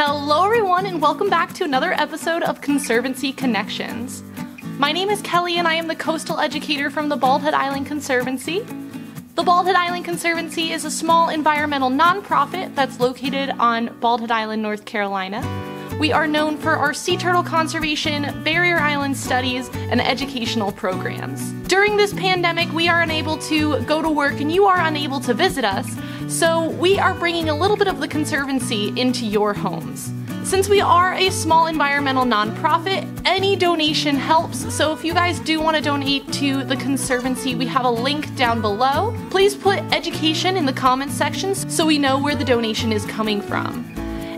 Hello everyone and welcome back to another episode of Conservancy Connections. My name is Kelly and I am the coastal educator from the Bald Head Island Conservancy. The Bald Head Island Conservancy is a small environmental nonprofit that's located on Bald Head Island, North Carolina. We are known for our sea turtle conservation, barrier island studies, and educational programs. During this pandemic, we are unable to go to work and you are unable to visit us, so we are bringing a little bit of the Conservancy into your homes. Since we are a small environmental nonprofit, any donation helps, so if you guys do want to donate to the Conservancy, we have a link down below. Please put education in the comments section so we know where the donation is coming from.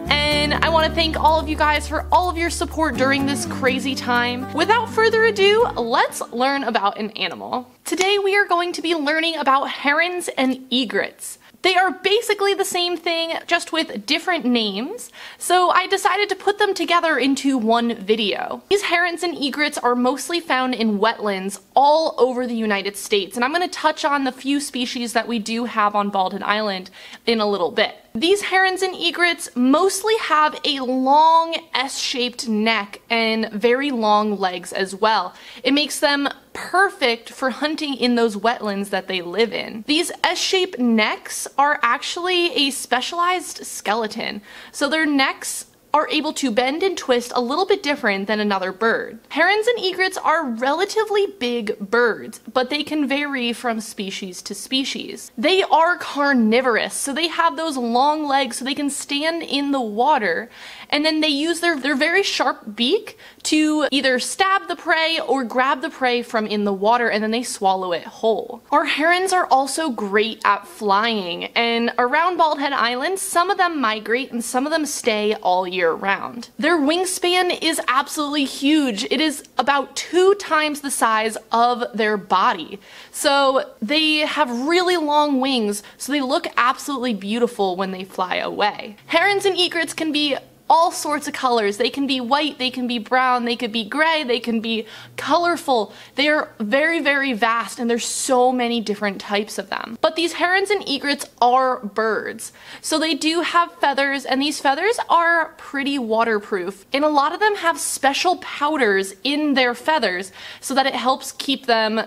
And I want to thank all of you guys for all of your support during this crazy time. Without further ado, let's learn about an animal. Today we are going to be learning about herons and egrets. They are basically the same thing, just with different names, so I decided to put them together into one video. These herons and egrets are mostly found in wetlands all over the United States, and I'm going to touch on the few species that we do have on Bald Head Island in a little bit. These herons and egrets mostly have a long S-shaped neck and very long legs as well. It makes them perfect for hunting in those wetlands that they live in. These S-shaped necks are actually a specialized skeleton, so their necks are able to bend and twist a little bit different than another bird. Herons and egrets are relatively big birds, but they can vary from species to species. They are carnivorous, so they have those long legs so they can stand in the water, and then they use their very sharp beak to either stab the prey or grab the prey from in the water, and then they swallow it whole. Our herons are also great at flying, and around Bald Head Island, some of them migrate and some of them stay all year round. Their wingspan is absolutely huge. It is about 2 times the size of their body. So they have really long wings, so they look absolutely beautiful when they fly away. Herons and egrets can be all sorts of colors. They can be white, they can be brown, they could be gray, they can be colorful. They are very, very vast, and there's so many different types of them. But these herons and egrets are birds, so they do have feathers, and these feathers are pretty waterproof, and a lot of them have special powders in their feathers so that it helps keep them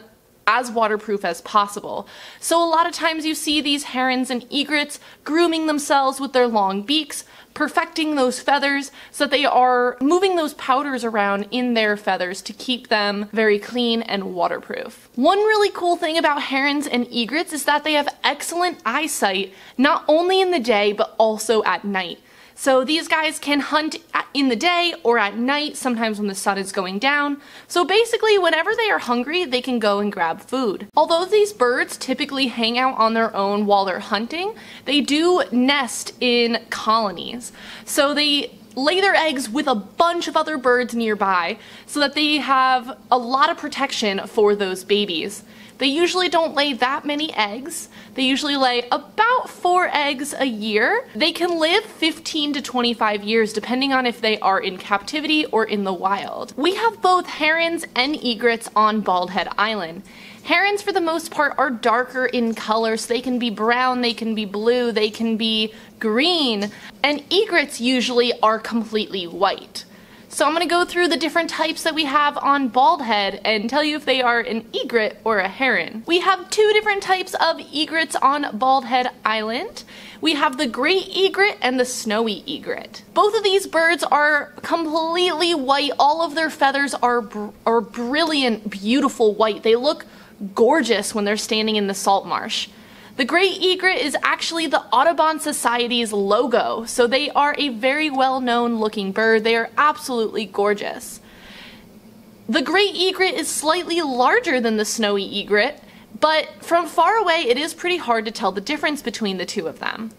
as waterproof as possible. So a lot of times you see these herons and egrets grooming themselves with their long beaks, perfecting those feathers so that they are moving those powders around in their feathers to keep them very clean and waterproof. One really cool thing about herons and egrets is that they have excellent eyesight, not only in the day but also at night. So these guys can hunt in the day or at night, sometimes when the sun is going down. So basically, whenever they are hungry, they can go and grab food. Although these birds typically hang out on their own while they're hunting, they do nest in colonies. So they lay their eggs with a bunch of other birds nearby so that they have a lot of protection for those babies. They usually don't lay that many eggs. They usually lay about 4 eggs a year. They can live 15 to 25 years depending on if they are in captivity or in the wild. We have both herons and egrets on Bald Head Island. Herons for the most part are darker in color, so they can be brown, they can be blue, they can be green, and egrets usually are completely white. So I'm going to go through the different types that we have on Bald Head and tell you if they are an egret or a heron. We have 2 different types of egrets on Bald Head Island. We have the great egret and the snowy egret. Both of these birds are completely white. All of their feathers are brilliant, beautiful white. They look gorgeous when they're standing in the salt marsh. The great egret is actually the Audubon Society's logo, so they are a very well-known looking bird. They are absolutely gorgeous. The great egret is slightly larger than the snowy egret, but from far away it is pretty hard to tell the difference between the two of them.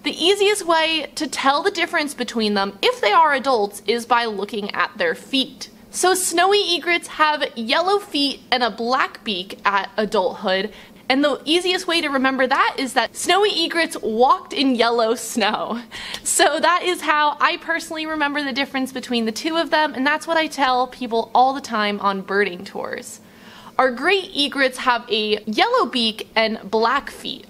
The easiest way to tell the difference between them, if they are adults, is by looking at their feet. So snowy egrets have yellow feet and a black beak at adulthood. And the easiest way to remember that is that snowy egrets walked in yellow snow. So that is how I personally remember the difference between the two of them, and that's what I tell people all the time on birding tours. Our great egrets have a yellow beak and black feet.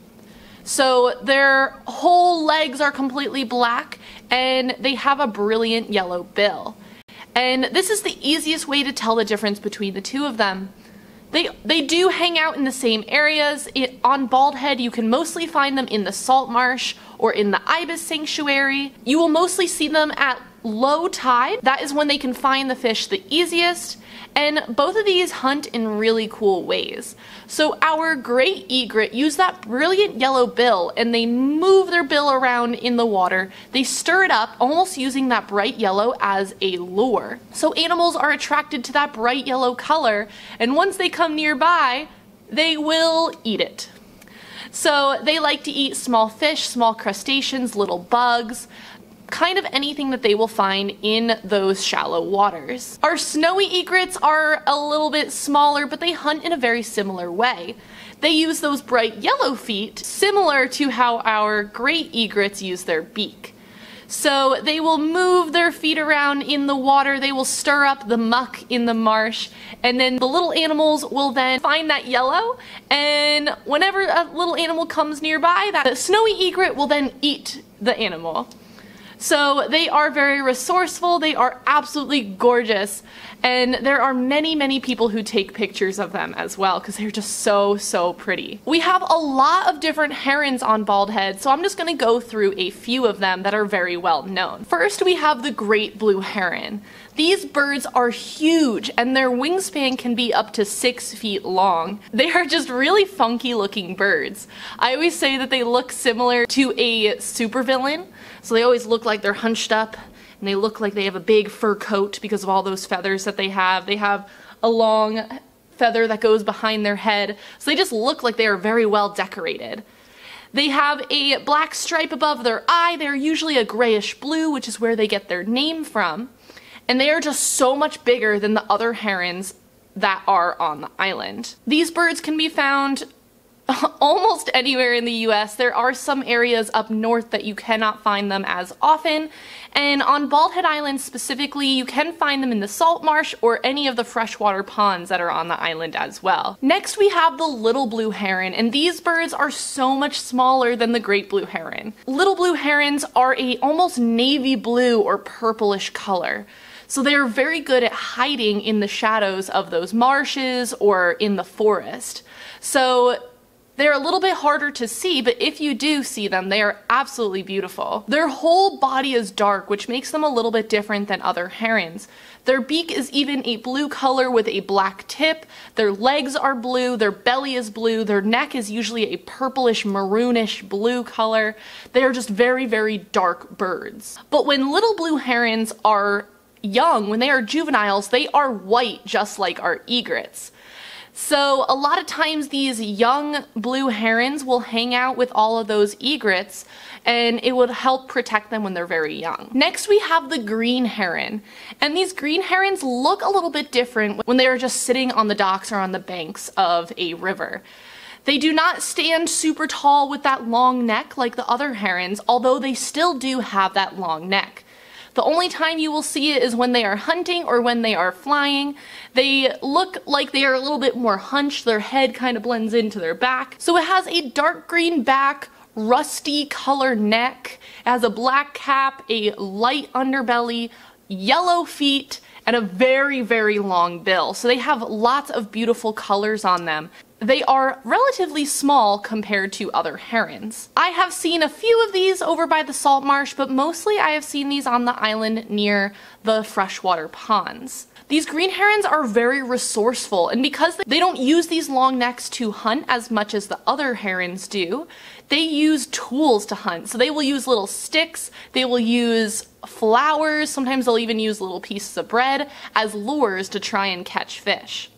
So their whole legs are completely black, and they have a brilliant yellow bill. And this is the easiest way to tell the difference between the two of them. They do hang out in the same areas. On Bald Head, you can mostly find them in the salt marsh or in the ibis sanctuary. You will mostly see them at low tide. That is when they can find the fish the easiest. And both of these hunt in really cool ways. So our great egret use that brilliant yellow bill, and they move their bill around in the water. They stir it up, almost using that bright yellow as a lure. So animals are attracted to that bright yellow color, and once they come nearby, they will eat it. So they like to eat small fish, small crustaceans, little bugs, kind of anything that they will find in those shallow waters. Our snowy egrets are a little bit smaller, but they hunt in a very similar way. They use those bright yellow feet, similar to how our great egrets use their beak. So they will move their feet around in the water, they will stir up the muck in the marsh, and then the little animals will then find that yellow, and whenever a little animal comes nearby, that snowy egret will then eat the animal. So they are very resourceful, they are absolutely gorgeous, and there are many people who take pictures of them as well because they're just so pretty. We have a lot of different herons on Bald Head, so I'm just going to go through a few of them that are very well known. First, we have the great blue heron. These birds are huge, and their wingspan can be up to 6 feet long. They are just really funky looking birds. I always say that they look similar to a supervillain. So they always look like they're hunched up, and they look like they have a big fur coat because of all those feathers that they have. They have a long feather that goes behind their head, so they just look like they are very well decorated. They have a black stripe above their eye. They're usually a grayish blue, which is where they get their name from. And they are just so much bigger than the other herons that are on the island. These birds can be found almost anywhere in the US. There are some areas up north that you cannot find them as often, and on Bald Head Island specifically, you can find them in the salt marsh or any of the freshwater ponds that are on the island as well. Next, we have the little blue heron, and these birds are so much smaller than the great blue heron. Little blue herons are a almost navy blue or purplish color. So they are very good at hiding in the shadows of those marshes or in the forest. So they're a little bit harder to see, but if you do see them, they are absolutely beautiful. Their whole body is dark, which makes them a little bit different than other herons. Their beak is even a blue color with a black tip, their legs are blue, their belly is blue, their neck is usually a purplish maroonish blue color. They are just very dark birds. But when little blue herons are young, when they are juveniles, they are white just like our egrets. So a lot of times these young blue herons will hang out with all of those egrets, and it would help protect them when they're very young. Next, we have the green heron, and these green herons look a little bit different when they are just sitting on the docks or on the banks of a river. They do not stand super tall with that long neck like the other herons, although they still do have that long neck. The only time you will see it is when they are hunting or when they are flying. They look like they are a little bit more hunched, their head kind of blends into their back. So it has a dark green back, rusty color neck, it has a black cap, a light underbelly, yellow feet, and a very long bill. So they have lots of beautiful colors on them. They are relatively small compared to other herons. I have seen a few of these over by the salt marsh, but mostly I have seen these on the island near the freshwater ponds. These green herons are very resourceful, and because they don't use these long necks to hunt as much as the other herons do, they use tools to hunt. So they will use little sticks, they will use flowers, sometimes they'll even use little pieces of bread as lures to try and catch fish.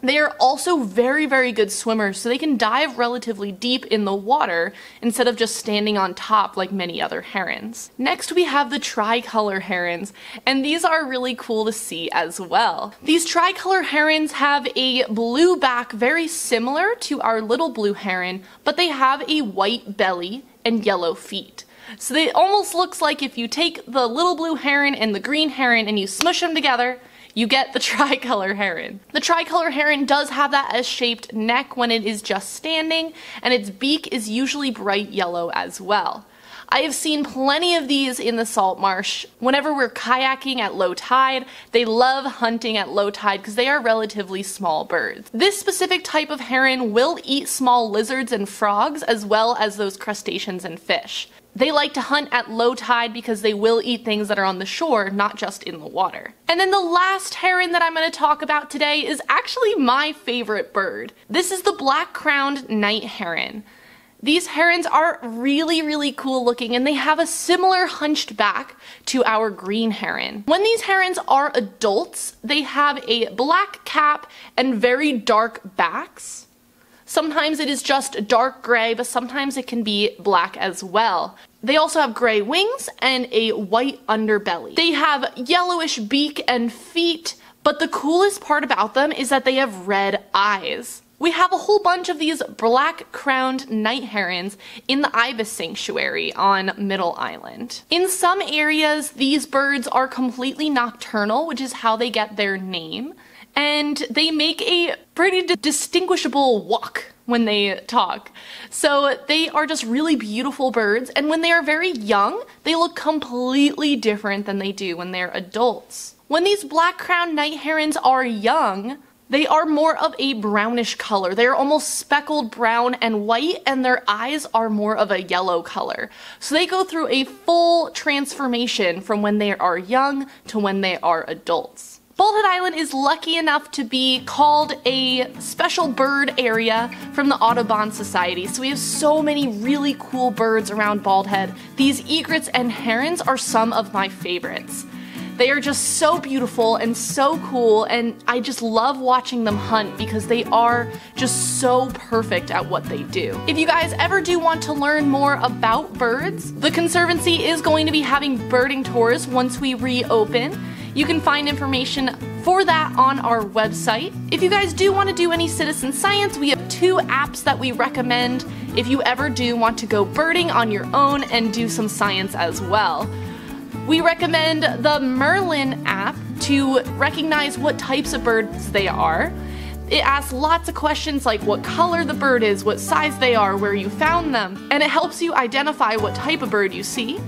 They are also very good swimmers, so they can dive relatively deep in the water instead of just standing on top like many other herons. Next, we have the tricolor herons, and these are really cool to see as well. These tricolor herons have a blue back very similar to our little blue heron, but they have a white belly and yellow feet. So it almost looks like if you take the little blue heron and the green heron and you smush them together, you get the tricolor heron. The tricolor heron does have that S-shaped neck when it is just standing, and its beak is usually bright yellow as well. I have seen plenty of these in the salt marsh. Whenever we're kayaking at low tide, they love hunting at low tide because they are relatively small birds. This specific type of heron will eat small lizards and frogs as well as those crustaceans and fish. They like to hunt at low tide because they will eat things that are on the shore, not just in the water. And then the last heron that I'm going to talk about today is actually my favorite bird. This is the black-crowned night heron. These herons are really cool looking, and they have a similar hunched back to our green heron. When these herons are adults, they have a black cap and very dark backs. Sometimes it is just dark gray, but sometimes it can be black as well. They also have gray wings and a white underbelly. They have yellowish beak and feet, but the coolest part about them is that they have red eyes. We have a whole bunch of these black-crowned night herons in the ibis sanctuary on Middle Island. In some areas, these birds are completely nocturnal, which is how they get their name. And they make a pretty distinguishable walk when they talk. So they are just really beautiful birds, and when they are very young, they look completely different than they do when they're adults. When these black-crowned night herons are young, they are more of a brownish color. They're almost speckled brown and white, and their eyes are more of a yellow color. So they go through a full transformation from when they are young to when they are adults. Bald Head Island is lucky enough to be called a special bird area from the Audubon Society, so we have so many really cool birds around Bald Head. These egrets and herons are some of my favorites. They are just so beautiful and so cool, and I just love watching them hunt because they are just so perfect at what they do. If you guys ever do want to learn more about birds, the Conservancy is going to be having birding tours once we reopen. You can find information for that on our website. If you guys do want to do any citizen science, we have 2 apps that we recommend if you ever do want to go birding on your own and do some science as well. We recommend the Merlin app to recognize what types of birds they are. It asks lots of questions like what color the bird is, what size they are, where you found them, and it helps you identify what type of bird you see.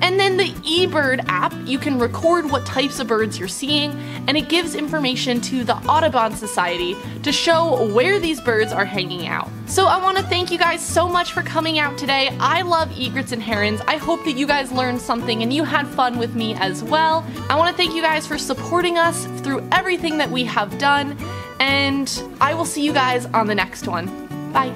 And then the eBird app, you can record what types of birds you're seeing, and it gives information to the Audubon Society to show where these birds are hanging out. So I want to thank you guys so much for coming out today. I love egrets and herons. I hope that you guys learned something and you had fun with me as well. I want to thank you guys for supporting us through everything that we have done, and I will see you guys on the next one. Bye.